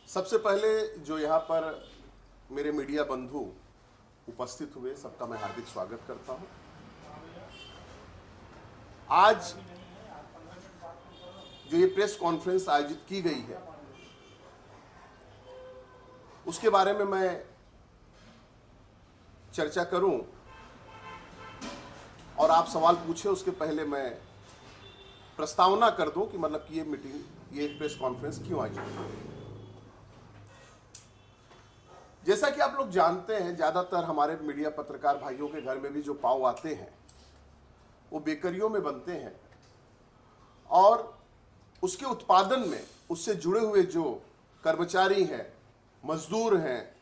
सबसे पहले जो यहाँ पर मेरे मीडिया बंधु उपस्थित हुए, सबका मैं हार्दिक स्वागत करता हूँ। आज जो ये प्रेस कॉन्फ्रेंस आयोजित की गई है, उसके बारे में मैं चर्चा करूं और आप सवाल पूछे उसके पहले मैं प्रस्तावना कर दूं कि मतलब कि ये मीटिंग, ये प्रेस कॉन्फ्रेंस क्यों आयोजित की। जैसा कि आप लोग जानते हैं, ज़्यादातर हमारे मीडिया पत्रकार भाइयों के घर में भी जो पाव आते हैं वो बेकरियों में बनते हैं और उसके उत्पादन में उससे जुड़े हुए जो कर्मचारी हैं, मजदूर हैं,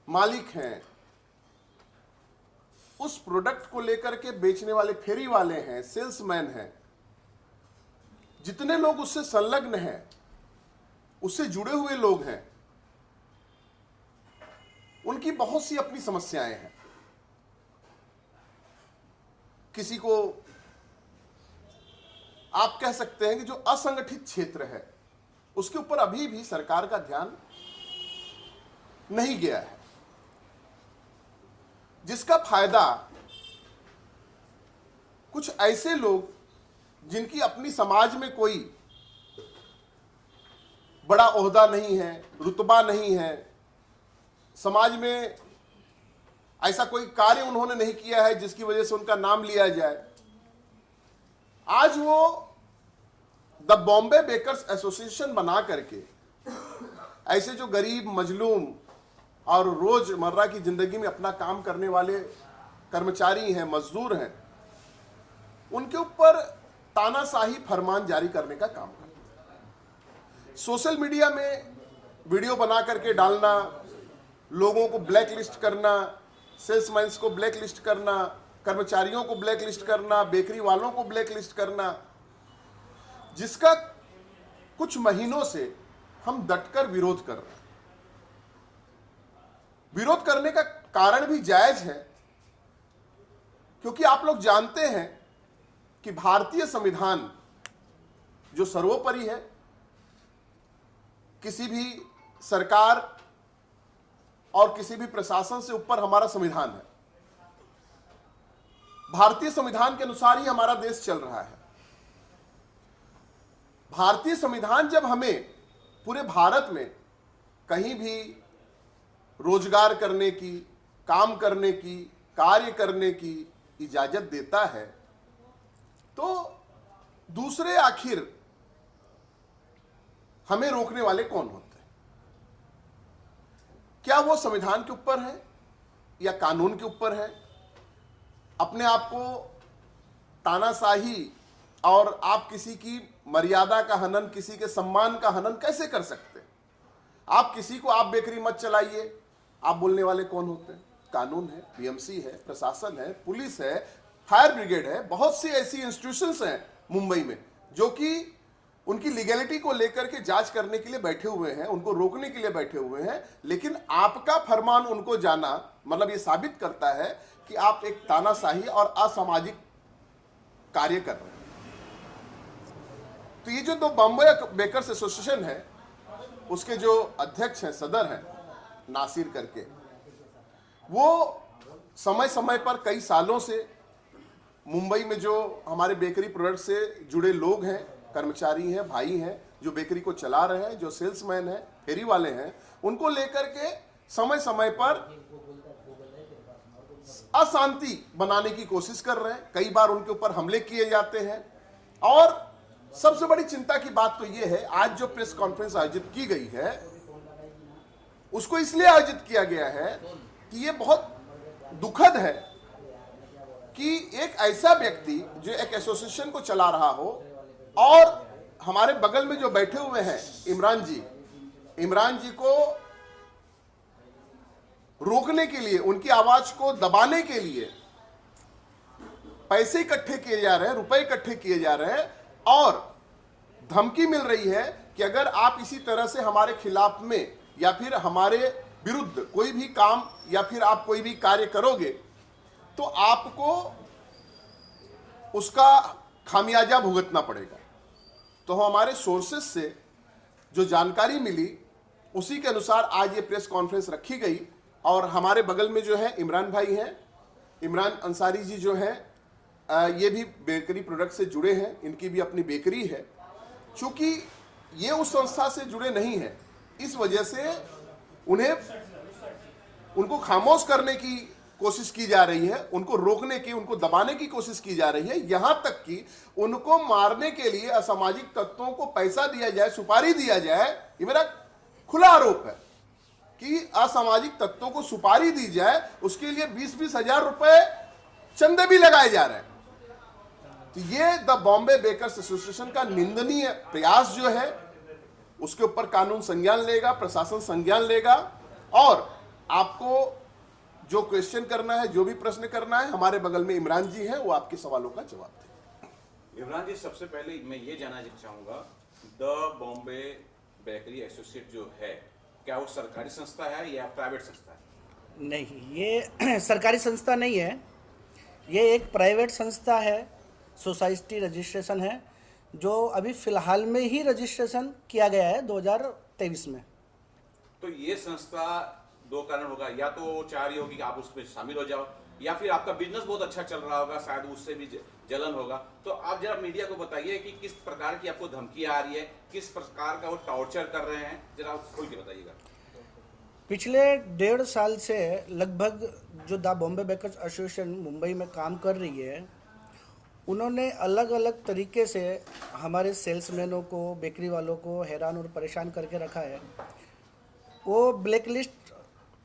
मालिक हैं, उस प्रोडक्ट को लेकर के बेचने वाले फेरी वाले हैं, सेल्समैन हैं, जितने लोग उससे संलग्न हैं, उससे जुड़े हुए लोग हैं, उनकी बहुत सी अपनी समस्याएं हैं। किसी को आप कह सकते हैं कि जो असंगठित क्षेत्र है उसके ऊपर अभी भी सरकार का ध्यान नहीं गया है, जिसका फायदा कुछ ऐसे लोग जिनकी अपनी समाज में कोई बड़ा ओहदा नहीं है, रुतबा नहीं है, समाज में ऐसा कोई कार्य उन्होंने नहीं किया है जिसकी वजह से उनका नाम लिया जाए, आज वो द बॉम्बे बेकर्स एसोसिएशन बना करके ऐसे जो गरीब, मजलूम और रोजमर्रा की जिंदगी में अपना काम करने वाले कर्मचारी हैं, मजदूर हैं, उनके ऊपर तानाशाही फरमान जारी करने का काम करते हैं। सोशल मीडिया में वीडियो बना करके डालना, लोगों को ब्लैक लिस्ट करना, सेल्समैन्स को ब्लैक लिस्ट करना, कर्मचारियों को ब्लैक लिस्ट करना, बेकरी वालों को ब्लैक लिस्ट करना, जिसका कुछ महीनों से हम डटकर विरोध कर रहे हैं। विरोध करने का कारण भी जायज है, क्योंकि आप लोग जानते हैं कि भारतीय संविधान जो सर्वोपरि है, किसी भी सरकार और किसी भी प्रशासन से ऊपर हमारा संविधान है। भारतीय संविधान के अनुसार ही हमारा देश चल रहा है। भारतीय संविधान जब हमें पूरे भारत में कहीं भी रोजगार करने की, काम करने की, कार्य करने की इजाजत देता है, तो दूसरे आखिर हमें रोकने वाले कौन होते हैं? क्या वो संविधान के ऊपर है या कानून के ऊपर है? अपने आप को तानाशाही और आप किसी की मर्यादा का हनन, किसी के सम्मान का हनन कैसे कर सकते हैं? आप किसी को आप बेकरी मत चलाइए, आप बोलने वाले कौन होते हैं? कानून है, पीएमसी है, प्रशासन है, पुलिस है, फायर ब्रिगेड है, बहुत सी ऐसी इंस्टीट्यूशंस हैं मुंबई में जो कि उनकी लीगैलिटी को लेकर के जांच करने के लिए बैठे हुए हैं, उनको रोकने के लिए बैठे हुए हैं। लेकिन आपका फरमान उनको जाना मतलब ये साबित करता है कि आप एक तानाशाही और असामाजिक कार्य कर रहे हैं। तो ये जो दो बॉम्बे बेकर्स एसोसिएशन है, उसके जो अध्यक्ष हैं, सदर हैं नासिर करके, वो समय समय पर कई सालों से मुंबई में जो हमारे बेकरी प्रोडक्ट से जुड़े लोग हैं, कर्मचारी हैं, भाई हैं, जो बेकरी को चला रहे हैं, जो सेल्समैन हैं, फेरी वाले हैं, उनको लेकर के समय समय पर अशांति बनाने की कोशिश कर रहे हैं। कई बार उनके ऊपर हमले किए जाते हैं। और सबसे बड़ी चिंता की बात तो यह है, आज जो प्रेस कॉन्फ्रेंस आयोजित की गई है, उसको इसलिए आयोजित किया गया है कि यह बहुत दुखद है कि एक ऐसा व्यक्ति जो एक एसोसिएशन को चला रहा हो, और हमारे बगल में जो बैठे हुए हैं इमरान जी को रोकने के लिए, उनकी आवाज को दबाने के लिए पैसे इकट्ठे किए जा रहे हैं, रुपए इकट्ठे किए जा रहे हैं, और धमकी मिल रही है कि अगर आप इसी तरह से हमारे खिलाफ में या फिर हमारे विरुद्ध कोई भी काम या फिर आप कोई भी कार्य करोगे तो आपको उसका खामियाजा भुगतना पड़ेगा। तो हमारे सोर्सेस से जो जानकारी मिली उसी के अनुसार आज ये प्रेस कॉन्फ्रेंस रखी गई। और हमारे बगल में जो है इमरान भाई हैं, इमरान अंसारी जी जो हैं, ये भी बेकरी प्रोडक्ट से जुड़े हैं, इनकी भी अपनी बेकरी है। चूंकि ये उस संस्था से जुड़े नहीं हैं, इस वजह से उनको खामोश करने की कोशिश की जा रही है, उनको रोकने की, उनको दबाने की कोशिश की जा रही है। यहां तक कि उनको मारने के लिए असामाजिक तत्वों को पैसा दिया जाए, सुपारी दिया जाए। ये मेरा खुला आरोप है कि असामाजिक तत्वों को सुपारी दी जाए, उसके लिए 20-20 हजार रुपए चंदे भी लगाए जा रहे हैं। तो ये द बॉम्बे बेकर्स एसोसिएशन का निंदनीय प्रयास जो है, उसके ऊपर कानून संज्ञान लेगा, प्रशासन संज्ञान लेगा। और आपको जो क्वेश्चन करना है, जो भी प्रश्न करना है, हमारे बगल में इमरान जी हैं, वो आपके सवालों का जवाब देंगे। इमरान जी, सबसे पहले मैं ये जानना चाहूंगा, द बॉम्बे बेकरी एसोसिएट जो है, क्या वो सरकारी संस्था है या प्राइवेट संस्था है? नहीं, ये सरकारी संस्था नहीं है, ये एक प्राइवेट संस्था है। सोसाइटी रजिस्ट्रेशन है, जो अभी फिलहाल में ही रजिस्ट्रेशन किया गया है 2023 में। तो ये संस्था दो कारण होगा, या तो चाह रही होगी कि आप उसमें शामिल हो जाओ, या फिर आपका बिजनेस बहुत अच्छा चल रहा होगा, शायद उससे भी जलन होगा। तो आप जरा मीडिया को बताइए कि किस प्रकार की आपको धमकियां आ रही है, किस प्रकार का वो टॉर्चर कर रहे हैं, जरा आप खोल के बताइएगा। पिछले 1.5 साल से लगभग जो the Bombay bakers association Mumbai में काम कर रही है, उन्होंने अलग अलग तरीके से हमारे सेल्समैनों को, बेकरी वालों को हैरान और परेशान करके रखा है। वो ब्लैक लिस्ट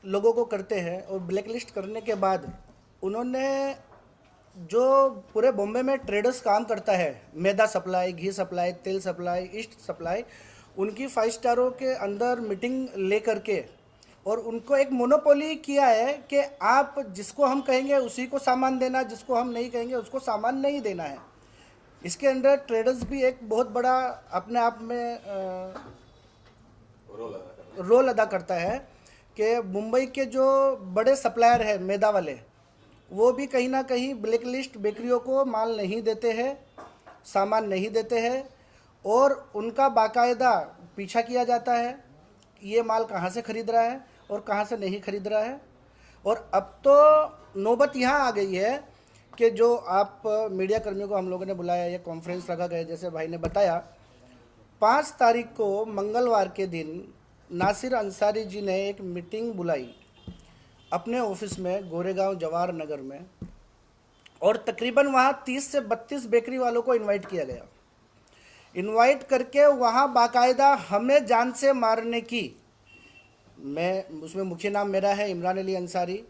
लोगों को करते हैं, और ब्लैक लिस्ट करने के बाद उन्होंने जो पूरे बॉम्बे में ट्रेडर्स काम करता है, मैदा सप्लाई, घी सप्लाई, तेल सप्लाई, ईस्ट सप्लाई, उनकी 5 स्टारों के अंदर मीटिंग ले करके और उनको एक मोनोपोली किया है कि आप जिसको हम कहेंगे उसी को सामान देना, जिसको हम नहीं कहेंगे उसको सामान नहीं देना है। इसके अंदर ट्रेडर्स भी एक बहुत बड़ा अपने आप में रोल अदा करता है कि मुंबई के जो बड़े सप्लायर हैं मैदा वाले, वो भी कहीं ना कहीं ब्लैक लिस्ट बेकरियों को माल नहीं देते हैं, सामान नहीं देते हैं, और उनका बाकायदा पीछा किया जाता है ये माल कहाँ से ख़रीद रहा है और कहाँ से नहीं खरीद रहा है। और अब तो नौबत यहाँ आ गई है कि जो आप मीडिया कर्मियों को हम लोगों ने बुलाया, ये कॉन्फ्रेंस रखा गया, जैसे भाई ने बताया, 5 तारीख को मंगलवार के दिन नासिर अंसारी जी ने एक मीटिंग बुलाई अपने ऑफिस में गोरेगांव जवाहर नगर में, और तकरीबन वहाँ 30 से 32 बेकरी वालों को इनवाइट किया गया। इनवाइट करके वहाँ बाकायदा हमें जान से मारने की, मैं उसमें मुख्य नाम मेरा है इमरान अली अंसारी,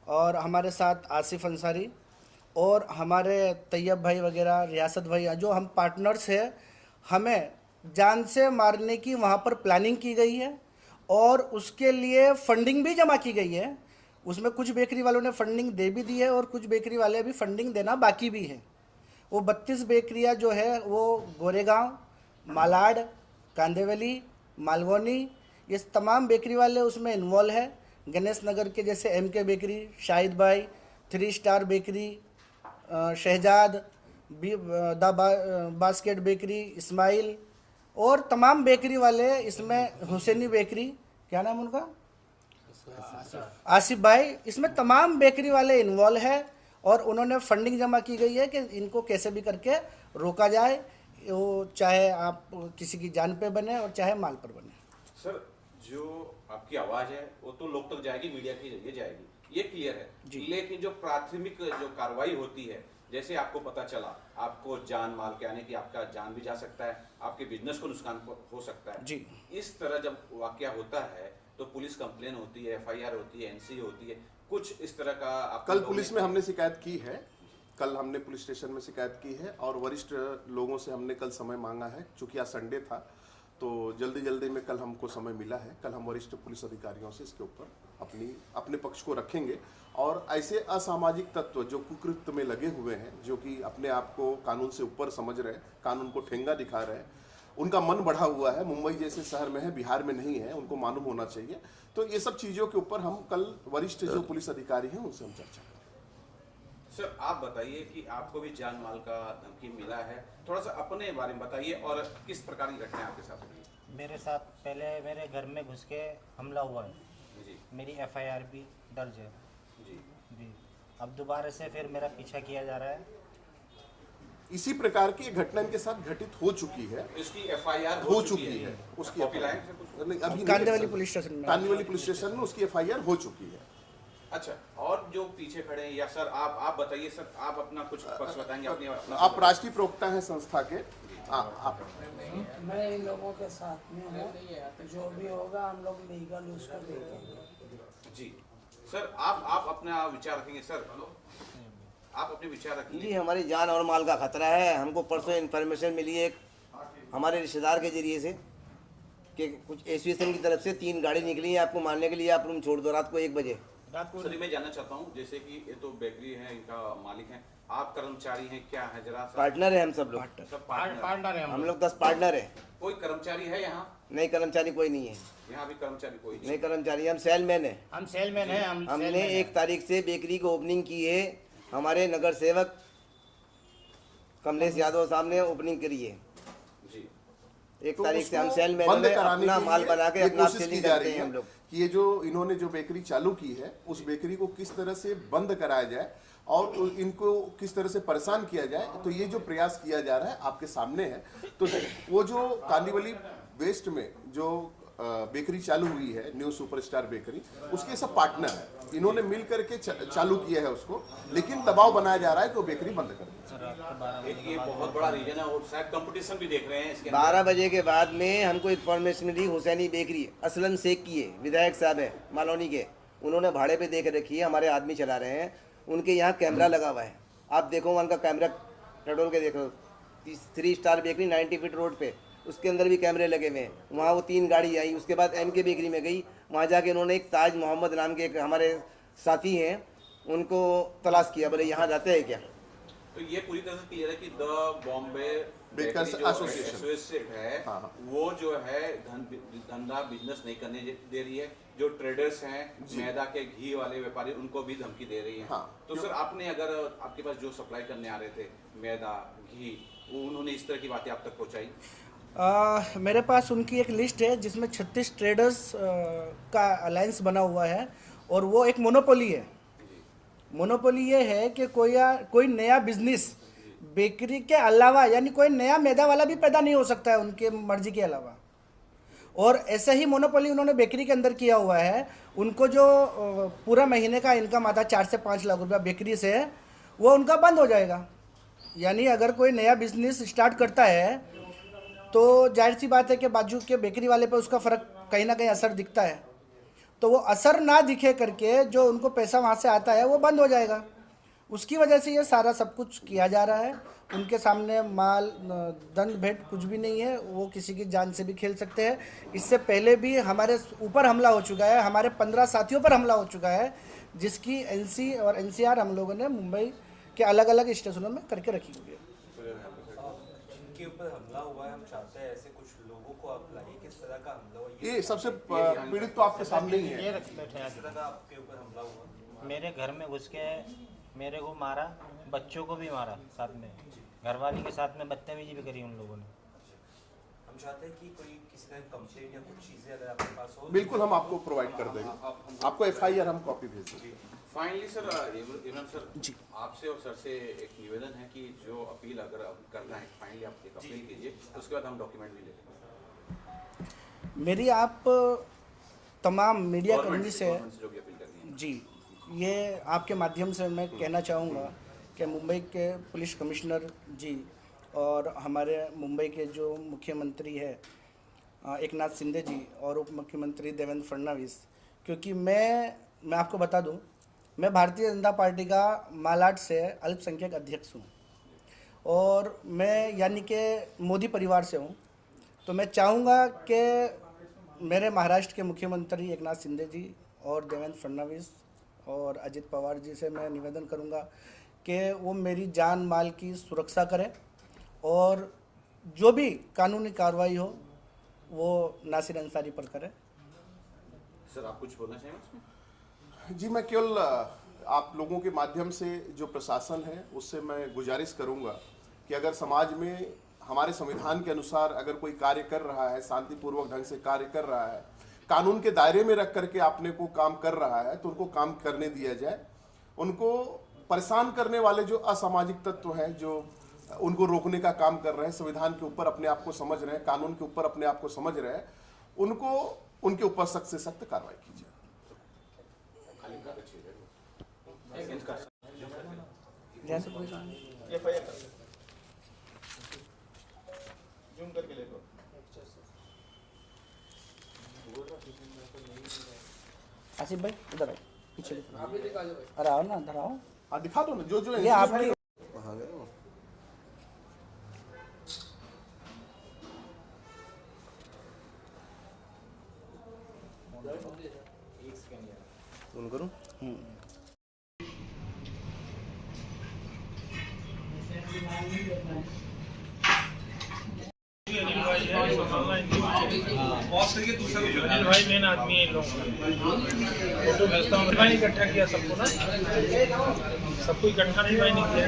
और हमारे साथ आसिफ अंसारी और हमारे तैयब भाई वगैरह, रियासत भाई, जो हम पार्टनर्स हैं, हमें जान से मारने की वहाँ पर प्लानिंग की गई है और उसके लिए फंडिंग भी जमा की गई है। उसमें कुछ बेकरी वालों ने फंडिंग दे भी दी है और कुछ बेकरी वाले अभी फंडिंग देना बाकी भी है। वो 32 बेकरियाँ जो है वो गोरेगांव, मालाड, कांदेवली, मालवनी, ये तमाम बेकरी वाले उसमें इन्वॉल्व है। गणेश नगर के जैसे MK बेकरी, शाहिद भाई, 3 star bakery, Shahzad, basket bakery, Ismail, और तमाम बेकरी वाले इसमें, हुसैनी बेकरी, क्या नाम उनका, आसिफ भाई, इसमें तमाम बेकरी वाले इन्वॉल्व है। और उन्होंने फंडिंग जमा की गई है कि इनको कैसे भी करके रोका जाए, वो चाहे आप किसी की जान पे बने और चाहे माल पर बने। सर, जो आपकी आवाज़ है वो तो लोग तक जाएगी, मीडिया के जरिए जाएगी, ये क्लियर है, लेकिन जो प्राथमिक जो कार्रवाई होती है, जैसे आपको पता चला आपको जान माल के आने की, आपका जान भी जा सकता है, आपके बिजनेस को नुकसान हो सकता है जी। इस तरह जब वाकया होता है तो पुलिस कंप्लेन होती है, FIR होती है, NC होती है, कुछ इस तरह का कल पुलिस में हमने शिकायत की है, कल हमने पुलिस स्टेशन में शिकायत की है, और वरिष्ठ लोगों से हमने कल समय मांगा है। चूंकि आज संडे था तो जल्दी में कल हमको समय मिला है। कल हम वरिष्ठ पुलिस अधिकारियों से इसके ऊपर अपने पक्ष को रखेंगे, और ऐसे असामाजिक तत्व जो कुकृत्य में लगे हुए हैं, जो कि अपने आप को कानून से ऊपर समझ रहे हैं, कानून को ठेंगा दिखा रहे हैं, उनका मन बढ़ा हुआ है। मुंबई जैसे शहर में है, बिहार में नहीं है, उनको मालूम होना चाहिए। तो ये सब चीज़ों के ऊपर हम कल वरिष्ठ जो पुलिस अधिकारी हैं उनसे हम चर्चा करेंगे। सर, आप बताइए कि आपको भी जान माल का धमकी मिला है, थोड़ा सा अपने बारे में बताइए और किस प्रकार की घटनाएं आपके साथ हुई। मेरे साथ पहले मेरे घर में घुस के हमला हुआ है, जी मेरी FIR भी दर्ज है जी। जी। अब दोबारा से फिर मेरा पीछा किया जा रहा है। इसी प्रकार की घटना इनके साथ घटित हो चुकी है, इसकी FIR हो चुकी है। उसकी कॉपी लाएं सर कुछ? नहीं, अभी नहीं कांदिवली है, पुलिस स्टेशन में। कांदिवली पुलिस स्टेशन में उसकी FIR हो चुकी है। अच्छा, और जो पीछे खड़े हैं, या सर आप बताइए सर, आप अपना कुछ पक्ष बताएंगे अपनी अपना आप राष्ट्रीय प्रवक्ता हैं संस्था के। आप मैं इन लोगों के साथ में हूँ, जो भी होगा हम लोग लीगल उसको देखेंगे। जी सर, आप अपना विचार रखेंगे सर, आप अपने विचार जी, रखिए। हमारी जान और माल का खतरा है। हमको परसों इन्फॉर्मेशन मिली है एक हमारे रिश्तेदार के जरिए से कि कुछ एसोसिएशन की तरफ से 3 गाड़ी निकली है आपको मारने के लिए, आप रूम छोड़ दो रात को 1 बजे। सर मैं जानना चाहता हूँ, जैसे कि ये तो बेकरी है, इनका मालिक है, आप कर्मचारी हैं, क्या है जरा सा? पार्टनर है हम सब लोग, सब पार्टनर है। हम लोग 10 पार्टनर हैं। कोई कर्मचारी है यहाँ? नहीं, कर्मचारी कोई नहीं है। यहाँ भी कर्मचारी कोई नहीं कर्मचारी, हम सेलमैन हैं। हम सेलमैन हैं। हमने 1 तारीख से बेकरी को ओपनिंग की है। हमारे नगर सेवक कमलेश यादव साहब ने ओपनिंग करी है। जी 1 तो तारीख से हम उसको सेलमैन बंद में कराने अपना के माल लिए बना के ये अपना कोशिश की सेलिंग जा करते रही हैं है हम लोग। कि ये जो इन्होंने जो बेकरी चालू की है, उस बेकरी को किस तरह से बंद कराया जाए और इनको किस तरह से परेशान किया जाए। तो ये जो प्रयास किया जा रहा है आपके सामने है। तो वो जो कांदिवली वेस्ट में जो बेकरी चालू हुई है, न्यू सुपरस्टार बेकरी, उसके सब पार्टनर है। इन्होंने मिल करके चालू किया है उसको, लेकिन दबाव बनाया जा रहा है कि वो बेकरी बंद कर दे। एक ये बहुत बड़ा रीजन है, और शायद कंपटीशन भी देख रहे हैं इसके 12 बजे के बाद में हमको इन्फॉर्मेशन मिली हुसैनी बेकरी असलम शेख की है, विधायक साहब है मालौनी के, उन्होंने भाड़े पे देख रखी है, हमारे आदमी चला रहे हैं। उनके यहाँ कैमरा लगा हुआ है, आप देखो उनका कैमरा टटोल के देखो। 3 स्टार बेकरी 90 फीट रोड पे, उसके अंदर भी कैमरे लगे हुए हैं। वहाँ वो 3 गाड़ी आई, उसके बाद MK बेकरी में गई, वहाँ जाके उन्होंने एक ताज मोहम्मद नाम के एक हमारे साथी हैं, उनको तलाश किया, बोले यहाँ जाते हैं क्या। तो ये पूरी तरह से क्लियर है कि द बॉम्बे बेकर्स बेकरी जो एसोसिएशन एसोसिएशन है, हाँ। वो जो है धंधा बिजनेस नहीं करने दे रही है। जो ट्रेडर्स हैं, मैदा के घी वाले व्यापारी, उनको भी धमकी दे रही है। हाँ। तो सर आपने अगर आपके पास जो सप्लाई करने आ रहे थे मैदा घी, उन्होंने इस तरह की बातें आप तक पहुंचाई? मेरे पास उनकी एक लिस्ट है जिसमें 36 ट्रेडर्स का अलायंस बना हुआ है, और वो एक मोनोपोली है। मोनोपोली ये है कि कोई नया बिजनेस बेकरी के अलावा, यानी कोई नया मैदा वाला भी पैदा नहीं हो सकता है उनके मर्जी के अलावा। और ऐसे ही मोनोपोली उन्होंने बेकरी के अंदर किया हुआ है। उनको जो पूरा महीने का इनकम आता है 4 से 5 लाख रुपया बेकरी से, वो उनका बंद हो जाएगा। यानी अगर कोई नया बिजनेस स्टार्ट करता है तो जाहिर सी बात है कि बाजू के बेकरी वाले पे उसका फ़र्क कहीं ना कहीं असर दिखता है। तो वो असर ना दिखे करके जो उनको पैसा वहाँ से आता है वो बंद हो जाएगा। उसकी वजह से ये सारा सब कुछ किया जा रहा है। उनके सामने माल दंड भेंट कुछ भी नहीं है, वो किसी की जान से भी खेल सकते हैं। इससे पहले भी हमारे ऊपर हमला हो चुका है, हमारे 15 साथियों पर हमला हो चुका है, जिसकी NC और NCR हम लोगों ने मुंबई के अलग अलग स्टेशनों में करके रखी हुई है। जिनके ऊपर हमला हुआ है, हम चाहते हैं ऐसे कुछ लोगों को आप लाइए, किस तरह का हमला हुआ ये सबसे पीड़ित तो आपके सामने ही है। किस तरह का आपके ऊपर हमला हुआ? मेरे घर में घुस के मेरे को मारा, बच्चों को भी मारा, साथ में घरवाली के साथ में बदतमीजी भी करी उन लोगों ने। हम चाहते हैं कि कोई किसी तरह कंप्लेंट या कुछ चीज़ें अगर आपके पास हो, बिल्कुल हम आपको प्रोवाइड कर देंगे, आपको FIR हम कॉपी भेज देंगे। फाइनली सर, इमरान सर जी। आपसे और सर से एक निवेदन है कि जो अपील अगर करना है, फाइनली आप एक अपील कीजिए, उसके बाद हम डॉक्यूमेंट भी ले लेंगे। मेरी आप तमाम मीडिया कर्मी से गवर्नमेंट से जो भी अपील करनी है। जी, ये आपके माध्यम से मैं कहना चाहूँगा कि मुंबई के पुलिस कमिश्नर जी और हमारे मुंबई के जो मुख्यमंत्री है एकनाथ शिंदे जी और उप मुख्यमंत्री देवेंद्र फडणवीस, क्योंकि मैं आपको बता दूं, मैं भारतीय जनता पार्टी का मालाड से अल्पसंख्यक अध्यक्ष हूं और मैं यानी कि मोदी परिवार से हूं। तो मैं चाहूँगा कि मेरे महाराष्ट्र के मुख्यमंत्री एकनाथ शिंदे जी और देवेंद्र फडणवीस और अजित पवार जी से मैं निवेदन करूंगा कि वो मेरी जान माल की सुरक्षा करें और जो भी कानूनी कार्रवाई हो वो नासिर अंसारी पर करें। सर आप कुछ बोलना चाहेंगे उसमें? जी, मैं केवल आप लोगों के माध्यम से जो प्रशासन है उससे मैं गुजारिश करूंगा कि अगर समाज में हमारे संविधान के अनुसार अगर कोई कार्य कर रहा है, शांतिपूर्वक ढंग से कार्य कर रहा है, कानून के दायरे में रख करके अपने को काम कर रहा है, तो उनको काम करने दिया जाए। उनको परेशान करने वाले जो असामाजिक तत्व हैं, जो उनको रोकने का काम कर रहे हैं, संविधान के ऊपर अपने आप को समझ रहे हैं, कानून के ऊपर अपने आप को समझ रहे हैं, उनको उनके ऊपर सख्त से सख्त कार्रवाई की जाए। जैसे कोई काम आसिफ भाई इधर आओ, पीछे अरे आओ ना, इधर आओ। हाँ दिखा दो ना, जो जो ये आपकी कहाँ गए वो? फोन करूं? अनिल भाई मेन आदमी है इन लोगों का। फोटो भेजता हूँ भाई, इकट्ठा किया सबको ना, सबको इकट्ठा नहीं भाई नहीं किया।